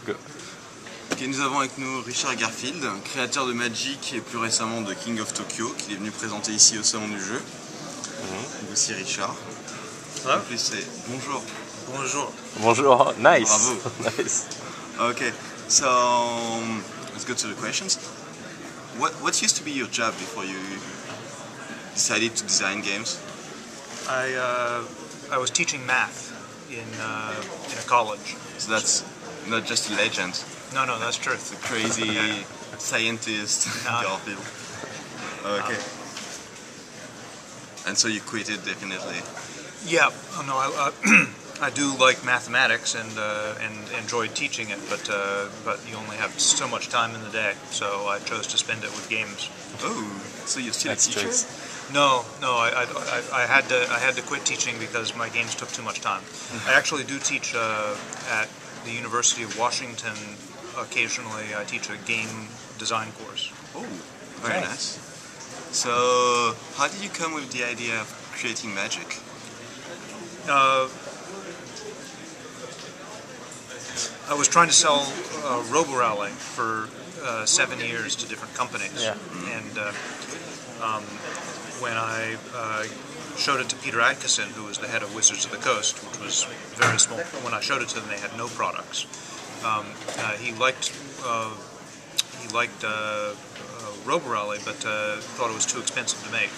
Go. Ok, nous avons avec nous Richard Garfield, créateur de Magic et plus récemment de King of Tokyo, qu'il est venu présenter ici au salon du jeu. Voici Richard. En plus c'est bonjour. Bonjour. Bonjour, nice. Bravo. Nice. Okay, so let's go to the questions. What used to be your job before you decided to design games? I was teaching math in a college. So that's not just a legend. No, that's true. It's a crazy scientist, Garfield. Okay. And so you quit it definitely. Yeah. No, I do like mathematics and enjoyed teaching it, but you only have so much time in the day, so I chose to spend it with games. Oh, so you're still a teacher? No, I had to quit teaching because my games took too much time. I actually do teach at the University of Washington. Occasionally, I teach a game design course. Oh, very nice. So, how did you come with the idea of creating magic? I was trying to sell Roborally for 7 years to different companies, and when I showed it to Peter Adkison, who was the head of Wizards of the Coast, which was very small. When I showed it to them, they had no products. He liked Roborally, but thought it was too expensive to make,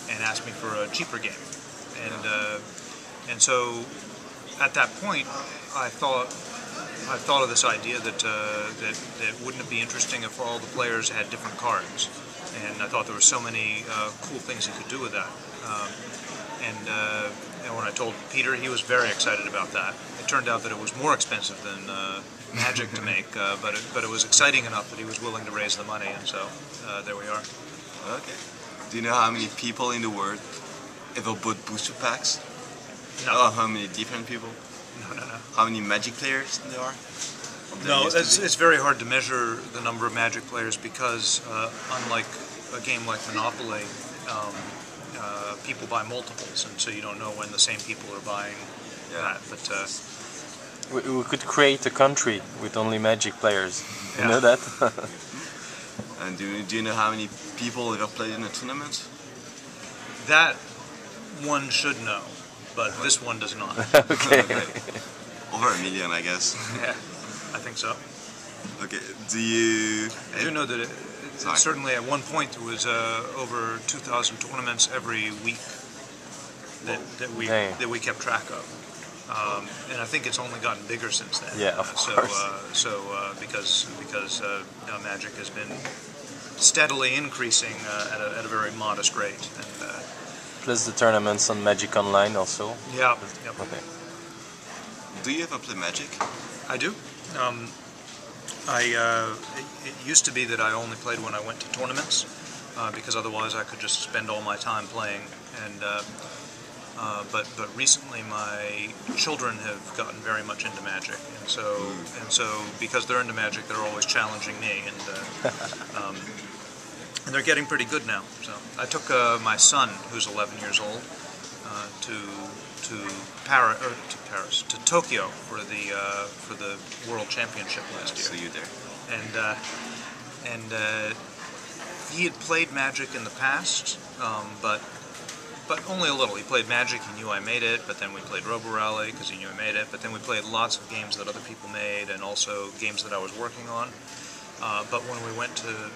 and asked me for a cheaper game. And so, at that point, I thought of this idea that wouldn't it be interesting if all the players had different cards, and I thought there were so many cool things you could do with that. And when I told Peter, he was very excited about that. It turned out that it was more expensive than Magic to make, but it was exciting enough that he was willing to raise the money, and so there we are. Okay. Do you know how many people in the world ever bought booster packs? No. Oh, how many different people? No. How many Magic players there are? No, it's very hard to measure the number of Magic players because, unlike a game like Monopoly, people buy multiples, and so you don't know when the same people are buying that. But we could create a country with only Magic players. You know that? And do you know how many people ever played in a tournament? That one should know, but this one does not. Okay. Over 1 million, I guess. Yeah, I think so. Okay. Do you? I do know that certainly at one point there was over 2,000 tournaments every week that we kept track of, and I think it's only gotten bigger since then. Yeah, of course. Because Magic has been steadily increasing at a very modest rate. And, plus the tournaments on Magic Online also. Yeah. Yep. Okay. Do you ever play Magic? I do. It used to be that I only played when I went to tournaments, because otherwise I could just spend all my time playing. And but recently my children have gotten very much into Magic, and so because they're into Magic, they're always challenging me, and they're getting pretty good now. So I took my son, who's 11 years old, to Tokyo for the World Championship last year. So you there? And he had played Magic in the past, but only a little. He played Magic, he knew I made it, but then we played Roborally because he knew I made it, but then we played lots of games that other people made and also games that I was working on. But when we went to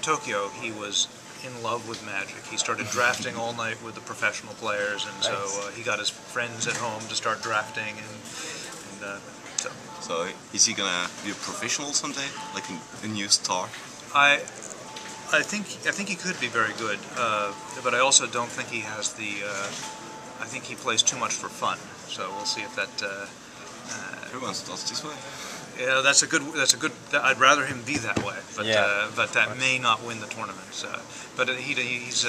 Tokyo, he was in love with Magic. He started drafting all night with the professional players, and so he got his friends at home to start drafting, and so is he gonna be a professional someday, like a new star? I think he could be very good, but I also don't think he has the. I think he plays too much for fun. So we'll see if that. Everyone starts this way. Yeah, that's a good. I'd rather him be that way, but that may not win the tournaments. But he's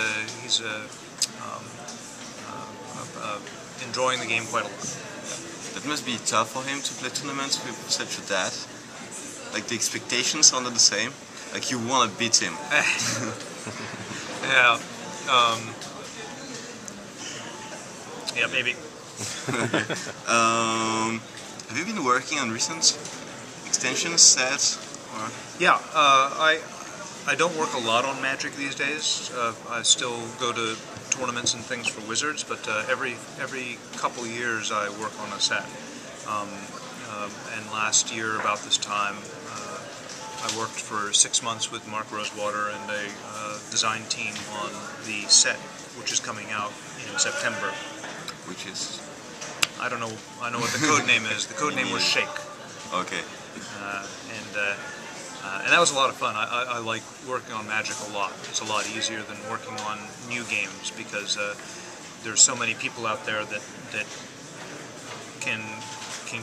enjoying the game quite a lot. It must be tough for him to play tournaments with such a dad. Like the expectations are not the same. Like you want to beat him. Yeah. Yeah, maybe. Have you been working on recent extensions, sets? Or? Yeah, I don't work a lot on Magic these days. I still go to tournaments and things for Wizards, but every couple years I work on a set. And last year, about this time, I worked for 6 months with Mark Rosewater and a design team on the set, which is coming out in September. Which is? I don't know. I know what the code name is. The code name was Shake. Okay. And that was a lot of fun. I like working on Magic a lot. It's a lot easier than working on new games because there's so many people out there that can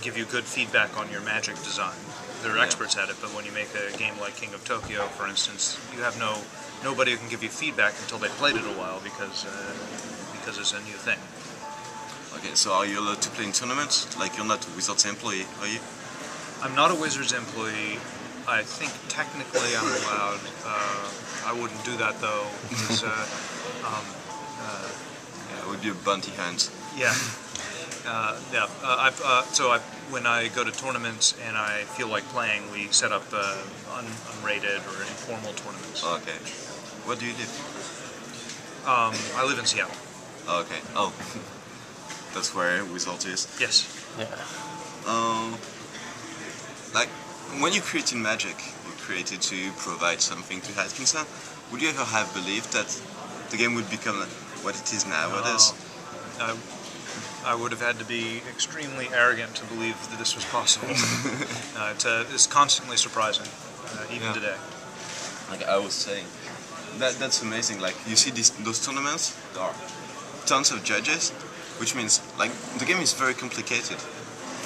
give you good feedback on your Magic design. They're experts at it, but when you make a game like King of Tokyo, for instance, you have nobody who can give you feedback until they've played it a while because it's a new thing. Okay, so are you allowed to play in tournaments? Like, you're not a Wizards employee, are you? I'm not a Wizards employee. I think technically I'm allowed. I wouldn't do that though. Because, yeah, it would be a bounty hunt. Yeah. When I go to tournaments and I feel like playing, we set up unrated or informal tournaments. Okay. Where do you live? I live in Seattle. Okay. Oh, that's where Wizards is. Yes. Yeah. Like, when you created Magic, you created to provide something to Atkinson. Would you ever have believed that the game would become what it is nowadays? I would have had to be extremely arrogant to believe that this was possible. It's constantly surprising, even today. Like I was saying, that's amazing. Like you see those tournaments, there are tons of judges, which means like the game is very complicated,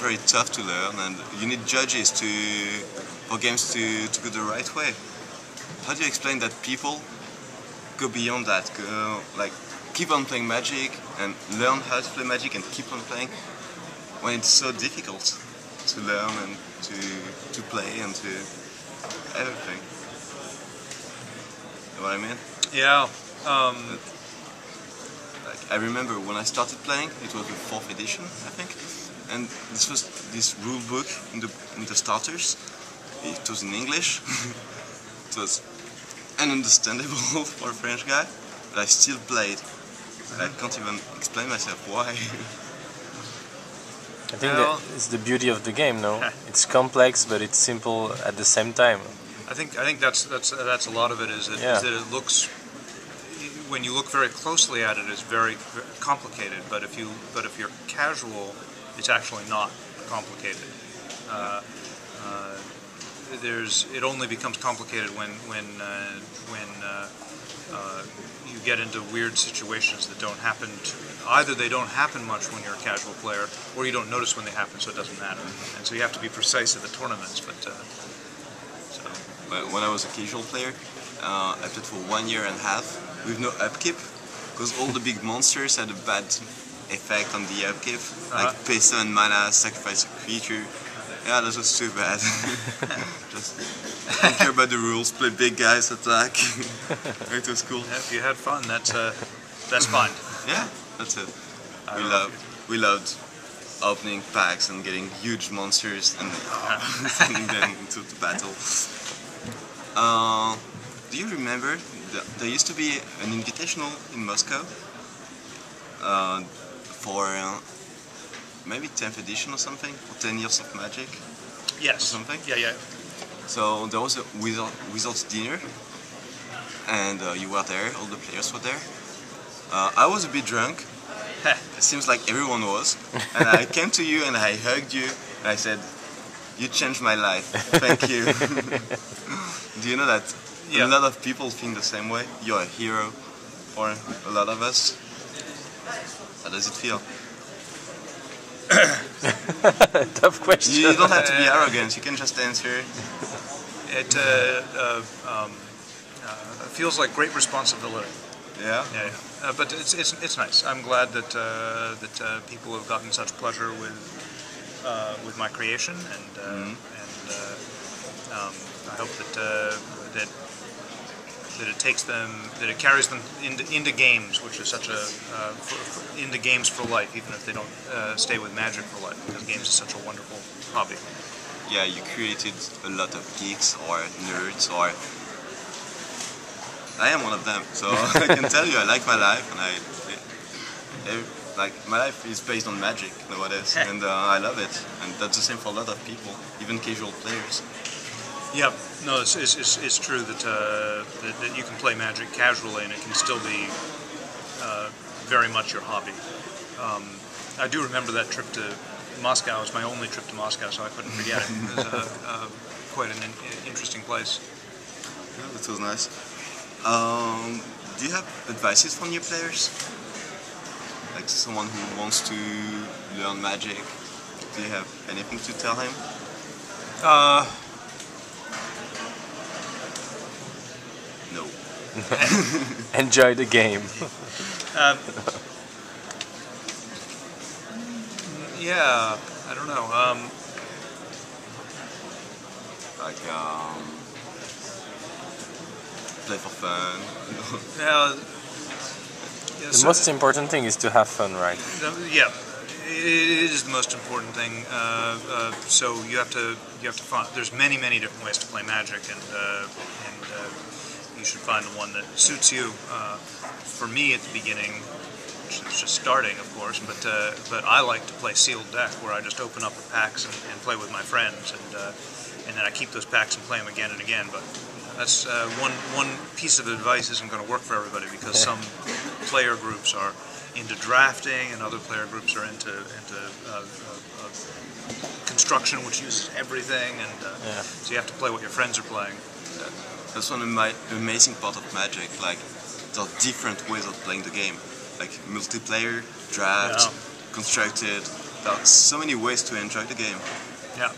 very tough to learn, and you need judges for games to go the right way. How do you explain that people go beyond that, keep on playing Magic and learn how to play Magic and keep on playing when it's so difficult to learn and to play and to everything? You know what I mean? Yeah. I remember when I started playing, it was the 4th edition, I think, and this was this rule book in the starters. It was in English. It was ununderstandable for a French guy, but I still played. I can't even explain myself why. I think that it's the beauty of the game, no? It's complex, but it's simple at the same time. I think that's a lot of it. Is that it looks, when you look very closely at it, it's very complicated. But if you're casual, it's actually not complicated. It only becomes complicated when you get into weird situations that don't happen. Either they don't happen much when you're a casual player, or you don't notice when they happen, so it doesn't matter. And so you have to be precise at the tournaments. But when I was a casual player, I played for 1.5 years with no upkeep, because all the big monsters had a bad effect on the upkeep, like peso and mana, sacrifice a creature. Yeah, that was too bad. Just don't care about the rules, play big guys, attack. It was cool. Yeah, if you had fun, that's fine. Yeah, that's it. We loved opening packs and getting huge monsters and sending them into the battle. Do you remember there used to be an invitational in Moscow for maybe 10th edition or something, or 10 years of Magic? Yes. Or something? Yeah. So there was a Wizards dinner, and you were there, all the players were there. I was a bit drunk, it seems like everyone was, and I came to you and I hugged you, and I said, "You changed my life, thank you." Do you know that a lot of people think the same way? You're a hero for a lot of us. How does it feel? Tough question. You don't have to be arrogant, you can just answer. It feels like great responsibility. Yeah? Yeah. But it's nice. I'm glad that people have gotten such pleasure with my creation, and I hope that it takes them, that it carries them into games, which is such into games for life, even if they don't stay with Magic for life, because games is such a wonderful hobby. yeah, you created a lot of geeks or nerds, or I am one of them. So I can tell you, I like my life, and like my life is based on magic nowadays, and I love it. And that's the same for a lot of people, even casual players. Yeah, no, it's true that that you can play Magic casually and it can still be very much your hobby. I do remember that trip to Moscow. It was my only trip to Moscow, so I couldn't forget it. It was quite an interesting place. Yeah, that was nice. Do you have advices for new players? Like someone who wants to learn Magic, do you have anything to tell him? No. Enjoy the game. Yeah, I don't know. Like play for fun. Yeah, The most important thing is to have fun, right? Yeah, it is the most important thing. So you have to find. There's many different ways to play Magic, and you should find the one that suits you. For me, at the beginning, which is just starting, of course, but I like to play sealed deck, where I just open up the packs and play with my friends, and then I keep those packs and play them again and again. But that's one piece of advice isn't going to work for everybody, because some player groups are into drafting and other player groups are into construction, which uses everything, and so you have to play what your friends are playing. That's one amazing part of Magic. Like there are different ways of playing the game, like multiplayer, draft, constructed. There are so many ways to enjoy the game. Yeah.